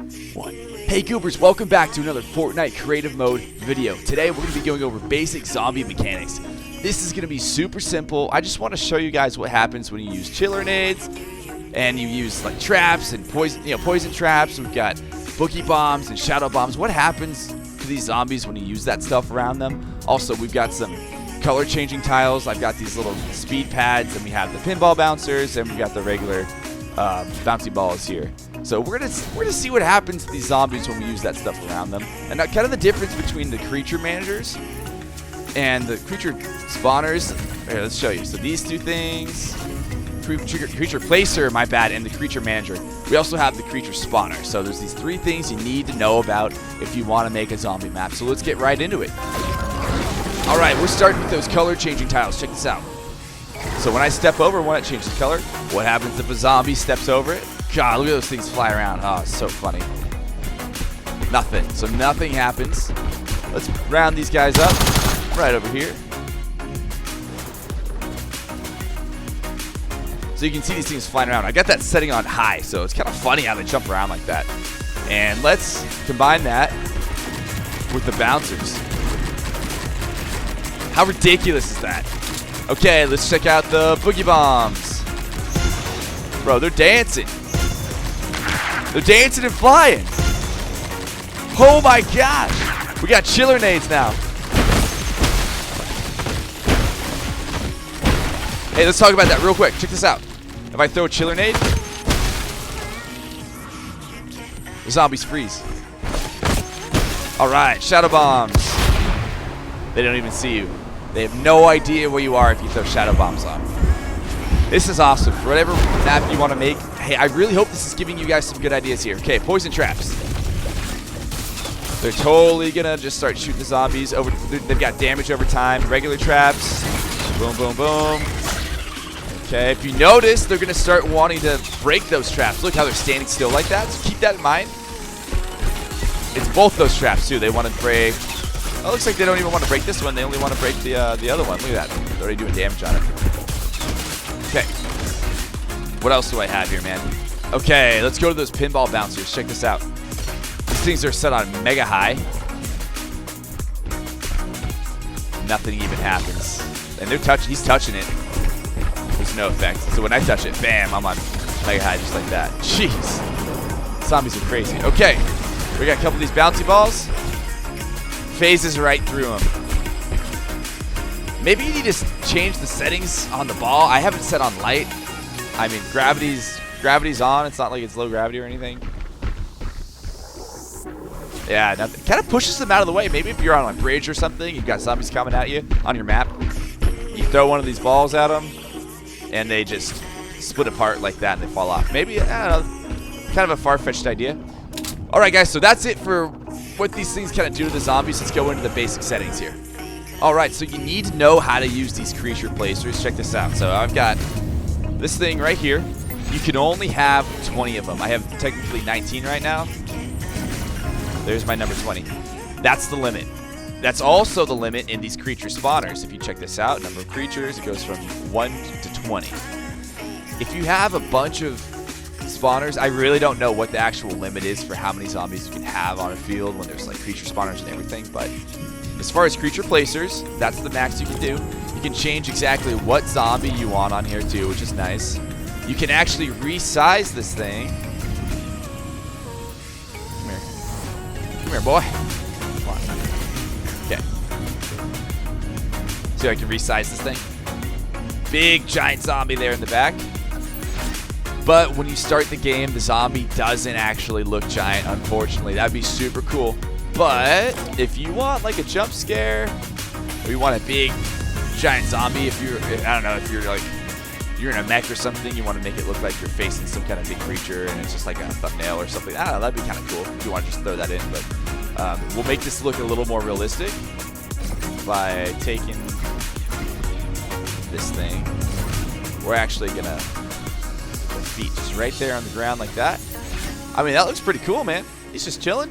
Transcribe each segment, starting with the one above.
1. Hey Goobers, welcome back to another Fortnite Creative Mode video. Today we're going to be going over basic zombie mechanics. This is going to be super simple. I just want to show you guys what happens when you use chiller nades and you use like traps and poison traps. We've got Boogie Bombs and shadow bombs. What happens to these zombies when you use that stuff around them? Also, we've got some color changing tiles. I've got these little speed pads, and we have the Pinball Bouncers, and we've got the regular bouncy balls here. So we're gonna see what happens to these zombies when we use that stuff around them, and kind of the difference between the creature managers and the creature spawners. Here, let's show you. So these two things, creature placer, my bad, and the creature manager. We also have the creature spawner. So there's these three things you need to know about if you want to make a zombie map. So let's get right into it. All right, we're starting with those color changing tiles. Check this out. So when I step over one, it changes color. What happens if a zombie steps over it? God, look at those things fly around. Oh, it's so funny. Nothing. So nothing happens. Let's round these guys up right over here. So you can see these things flying around. I got that setting on high, so it's kind of funny how they jump around like that. And let's combine that with the bouncers. How ridiculous is that? Okay, let's check out the Boogie Bombs. Bro, they're dancing. They're dancing and flying. Oh my gosh. We got chiller nades now. Hey, let's talk about that real quick. Check this out. If I throw a chiller nade, the zombies freeze. All right, shadow bombs. They don't even see you. They have no idea where you are if you throw shadow bombs on. This is awesome. For whatever map you want to make, hey, I really hope this is giving you guys some good ideas here. Okay, poison traps. They're totally gonna just start shooting the zombies over. They've got damage over time. Regular traps. Boom, boom, boom. Okay, if you notice, they're gonna start wanting to break those traps. Look how they're standing still like that. So keep that in mind. It's both those traps too. They want to break. Oh, looks like they don't even want to break this one. They only want to break the other one. Look at that. They're already doing damage on it. Okay. What else do I have here, man? Okay, let's go to those pinball bouncers. Check this out. These things are set on mega high. Nothing even happens. And he's touching it. There's no effect. So when I touch it, bam, I'm on mega high just like that. Jeez. Zombies are crazy. Okay. We got a couple of these bouncy balls. Phases right through them. Maybe you need to change the settings on the ball. I haven't set on light. I mean, gravity's on. It's not like it's low gravity or anything. Yeah, nothing. Kind of pushes them out of the way. Maybe if you're on a bridge or something, you've got zombies coming at you on your map. You throw one of these balls at them, and they just split apart like that, and they fall off. Maybe, I don't know, kind of a far-fetched idea. All right, guys, so that's it for what these things kind of do to the zombies. Let's go into the basic settings here. All right, so you need to know how to use these creature placers. Check this out. So I've got this thing right here. You can only have 20 of them. I have technically 19 right now. There's my number 20. That's the limit. That's also the limit in these creature spawners. If you check this out, number of creatures, it goes from 1 to 20. If you have a bunch of spawners, I really don't know what the actual limit is for how many zombies you can have on a field when there's like creature spawners and everything, but as far as creature placers, that's the max you can do. You can change exactly what zombie you want on here too, which is nice. You can actually resize this thing. Come here. Come here, boy. Come on. Okay. See how I can resize this thing? Big giant zombie there in the back. But when you start the game, the zombie doesn't actually look giant, unfortunately. That'd be super cool. But if you want like a jump scare, or you want a big giant zombie, I don't know, if you're in a mech or something, you want to make it look like you're facing some kind of big creature and it's just like a thumbnail or something. I don't know, that'd be kind of cool if you want to just throw that in. But we'll make this look a little more realistic by taking this thing. We're actually gonna feet just right there on the ground like that. I mean, that looks pretty cool, man. He's just chilling.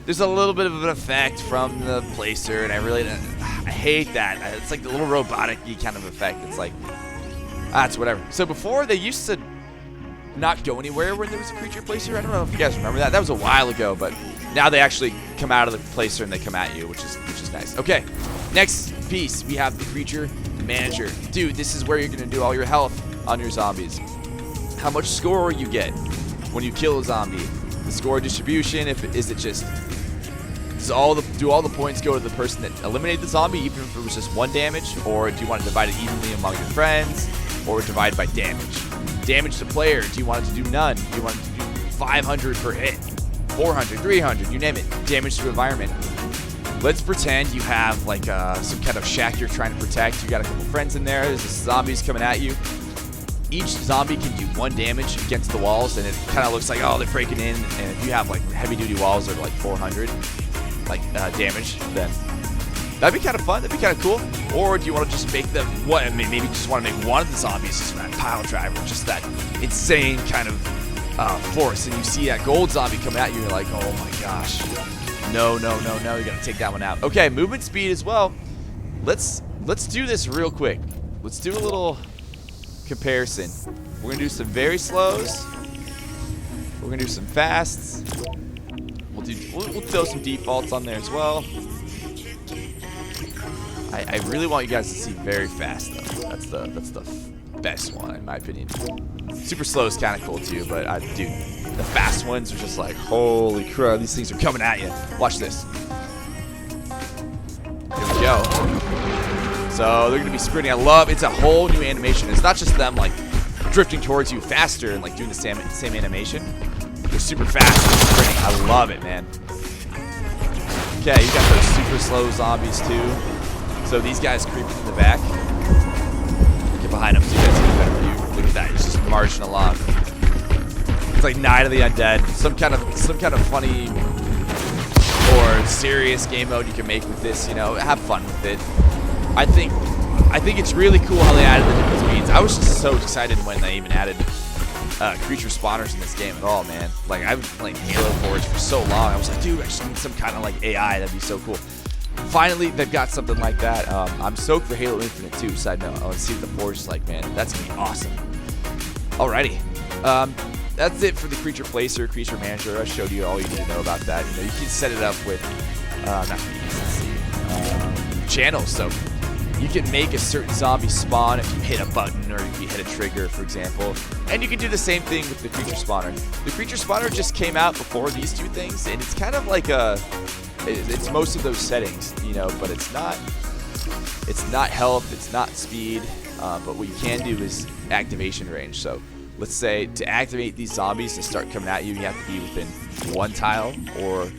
There's a little bit of an effect from the placer, and I hate that. It's like a little robotic-y kind of effect. It's like, it's whatever. So before, they used to not go anywhere when there was a creature placer. I don't know if you guys remember that. That was a while ago, but now they actually come out of the placer and they come at you, which is nice. Okay, next piece, we have the creature manager. Dude, this is where you're gonna do all your health on your zombies. How much score you get when you kill a zombie. The score distribution, is it just do all the points go to the person that eliminated the zombie, even if it was just 1 damage, or do you want to divide it evenly among your friends, or divide by damage? Damage to player, do you want it to do none? Do you want it to do 500 per hit, 400, 300, you name it? Damage to environment. Let's pretend you have like some kind of shack you're trying to protect. You got a couple friends in there. There's zombies coming at you. Each zombie can do 1 damage against the walls, and it kind of looks like, oh, they're breaking in. And if you have like heavy-duty walls that are like 400 damage, then that'd be kind of fun. That'd be kind of cool. Or do you want to just make them maybe just want to make one of the zombies just that pile driver, just that insane kind of force, and you see that gold zombie come at you, you're like, oh my gosh, no, you gotta take that one out. Okay, movement speed as well. Let's do this real quick. Let's do a little comparison. We're gonna do some very slows. We're gonna do some fasts. We'll throw some defaults on there as well. I really want you guys to see very fast though. That's the best one in my opinion. Super slow is kind of cool too, but dude, the fast ones are just like, holy crap, these things are coming at you. Watch this. Here we go. So they're gonna be sprinting. It's a whole new animation. It's not just them like drifting towards you faster and like doing the same animation. They're super fast and sprinting. I love it, man. Okay, you got those super slow zombies too. So these guys creep in the back. Get behind them so you guys get a better view. Look at that, he's just marching along. It's like Night of the Undead. Some kind of funny or serious game mode you can make with this, you know, have fun with it. I think it's really cool how they added the different speeds. I was just so excited when they even added creature spawners in this game at all, man. Like, I've been playing Halo Forge for so long. I was like, dude, I just need some kind of like AI. That'd be so cool. Finally, they've got something like that. I'm stoked for Halo Infinite too. Side note, I want to see what the Forge is like, man. That's gonna be awesome. Alrighty. That's it for the creature placer, creature manager. I showed you all you need to know about that. You know, you can set it up with channels. So you can make a certain zombie spawn if you hit a button or if you hit a trigger, for example. And you can do the same thing with the creature spawner. The creature spawner just came out before these two things, and it's kind of like it's most of those settings, you know, but it's not health, it's not speed, but what you can do is activation range. So let's say to activate these zombies to start coming at you, you have to be within 1 tile, or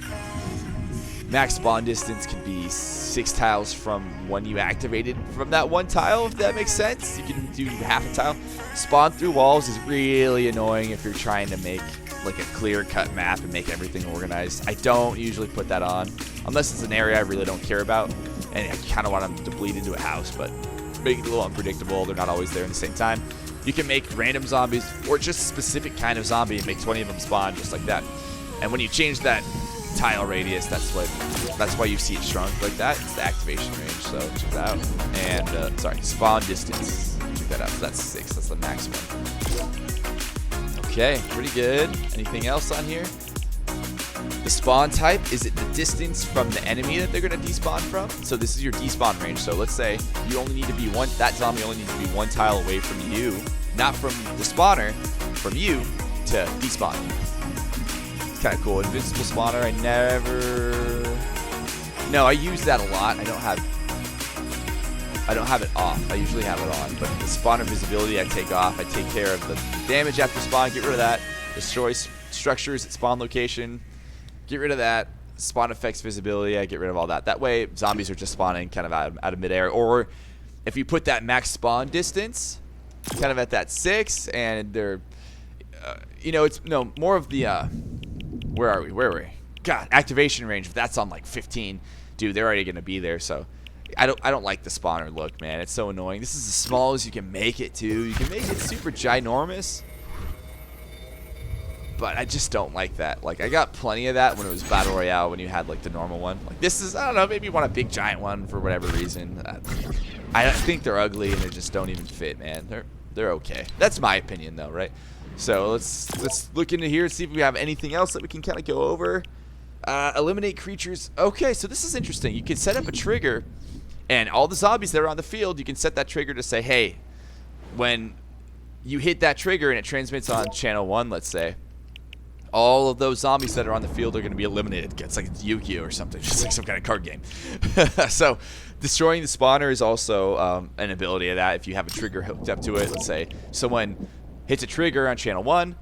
max spawn distance can be 6 tiles from when you activated from that 1 tile, if that makes sense. You can do half a tile. Spawn through walls is really annoying if you're trying to make like a clear-cut map and make everything organized. I don't usually put that on unless it's an area I really don't care about and I kind of want them to bleed into a house, but make it a little unpredictable. They're not always there at the same time. You can make random zombies or just a specific kind of zombie and make 20 of them spawn just like that. And when you change that tile radius, that's why you see it shrunk like that. It's the activation range, so check that out. And sorry, spawn distance, check that out. So that's 6, that's the max one. Okay, pretty good. Anything else on here? The spawn type, is it the distance from the enemy that they're gonna despawn from? So this is your despawn range. So let's say you only need to be that zombie only needs to be 1 tile away from you, not from the spawner, from you to despawn. It's kind of cool. Invincible spawner, no, I use that a lot. I don't have it off. I usually have it on, but the spawner visibility I take off. I take care of the damage after spawn, get rid of that. Destroy structures at spawn location, get rid of that. Spawn effects visibility, I get rid of all that. That way, zombies are just spawning kind of out of midair. Or if you put that max spawn distance kind of at that 6, and they're, you know, it's more of the, where are we? God, activation range. If that's on like 15, dude, they're already gonna be there. So I don't like the spawner look, man. It's so annoying. This is as small as you can make it too. You can make it super ginormous, but I just don't like that. Like, I got plenty of that when it was Battle Royale, when you had like the normal one. Like, this is, I don't know, maybe you want a big giant one for whatever reason. I think they're ugly and they just don't even fit, man. They're okay. That's my opinion though, right? So let's look into here and see if we have anything else that we can kind of go over. Eliminate creatures. Okay, so this is interesting. You can set up a trigger, and all the zombies that are on the field, you can set that trigger to say, hey, when you hit that trigger and it transmits on channel 1, let's say, all of those zombies that are on the field are going to be eliminated. It's like Yu-Gi-Oh or something, just like some kind of card game. So destroying the spawner is also an ability of that. If you have a trigger hooked up to it, let's say someone hits a trigger on channel 1,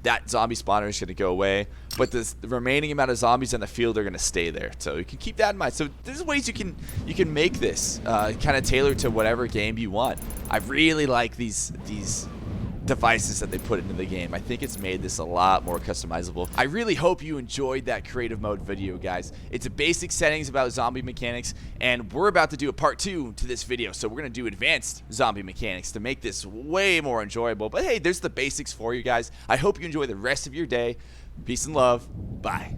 that zombie spawner is going to go away, but the remaining amount of zombies on the field are going to stay there. So you can keep that in mind. So there's ways you can make this kind of tailored to whatever game you want. I really like these devices that they put into the game. I think it's made this a lot more customizable. I really hope you enjoyed that creative mode video, guys. It's a basic settings about zombie mechanics, and we're about to do a part 2 to this video. So we're going to do advanced zombie mechanics to make this way more enjoyable. But hey, there's the basics for you guys. I hope you enjoy the rest of your day. Peace and love. Bye.